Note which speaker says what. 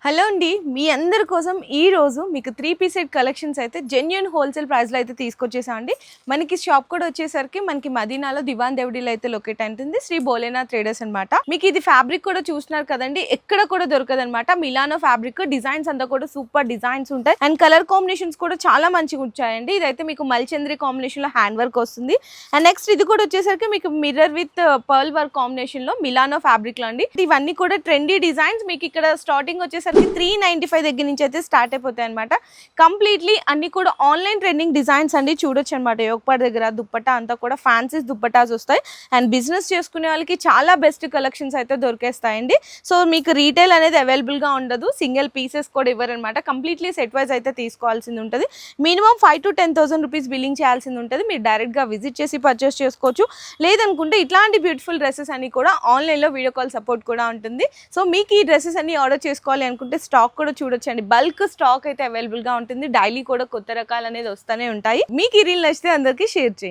Speaker 1: Hello అండి, మీ అందరి కోసం ఈరోజు మీకు 3 పీస్ సెట్ కలెక్షన్స్ అయితే జెన్యూన్ హోల్సేల్ ప్రైస్లో అయితే తీసుకొచ్చేసామండి. మనకి షాప్ కూడా వచ్చేసరికి మనకి మదీనాలో దివాన్ దేవుడిలో అయితే లొకేట్ ఉంటుంది, శ్రీ భోలేనాథ్ ట్రేడర్స్ అనమాట. మీకు ఇది ఫ్యాబ్రిక్ కూడా చూస్తున్నారు కదండి, ఎక్కడ కూడా దొరకదు అనమాట. మిలానో ఫ్యాబ్రిక్ డిజైన్స్ అంతా కూడా సూపర్ డిజైన్స్ ఉంటాయి అండ్ కలర్ కాంబినేషన్స్ కూడా చాలా మంచిగా వచ్చాయండి. ఇదైతే మీకు మల్చంద్రి కాంబినేషన్ లో హ్యాండ్ వర్క్ వస్తుంది. అండ్ నెక్స్ట్ ఇది కూడా వచ్చేసరికి మీకు mirror with pearl work combination లో మిలానో ఫ్యాబ్రిక్ లో అండి. ఇవన్నీ కూడా ట్రెండీ డిజైన్స్. మీకు ఇక్కడ స్టార్టింగ్ వచ్చేసరికి 395 దగ్గర నుంచి అయితే స్టార్ట్ అయిపోతాయి అనమాట. కంప్లీట్లీ అన్ని కూడా ఆన్లైన్ ట్రెండింగ్ డిజైన్స్ అండి, చూడొచ్చు అనమాట. యోగపాడ్ దగ్గర దుప్పట్టా అంతా కూడా ఫ్యాన్సీ దుప్పటాస్ వస్తాయి అండ్ బిజినెస్ చేసుకునే వాళ్ళకి చాలా బెస్ట్ కలెక్షన్స్ అయితే దొరికేస్తాయండి. సో మీకు రీటైల్ అనేది అవైలబుల్ గా ఉండదు, సింగిల్ పీసెస్ కూడా ఇవ్వరనమాట. కంప్లీట్లీ సెట్ వైజ్ అయితే తీసుకోవాల్సింది ఉంటుంది. మినిమం 5,000 to 10,000 రూపీస్ బిల్లింగ్ చేయాల్సింది ఉంటుంది. మీరు డైరెక్ట్ గా విజిట్ చేసి పర్చేస్ చేసుకోవచ్చు. లేదనుకుంటే ఇట్లాంటి బ్యూటిఫుల్ డ్రెస్సెస్ అన్ని కూడా ఆన్లైన్ లో వీడియో కాల్ సపోర్ట్ కూడా ఉంటుంది. సో మీకు ఈ డ్రెస్సెస్ అన్ని ఆర్డర్ చేసుకోవాలి అనుకుంటే స్టాక్ కూడా చూడొచ్చండి. బల్క్ స్టాక్ అయితే అవైలబుల్ గా ఉంటుంది. డైలీ కూడా కొత్త రకాలు అనేది వస్తూనే ఉంటాయి. మీకు ఈ రీల్ నచ్చితే అందరికీ షేర్ చేయండి.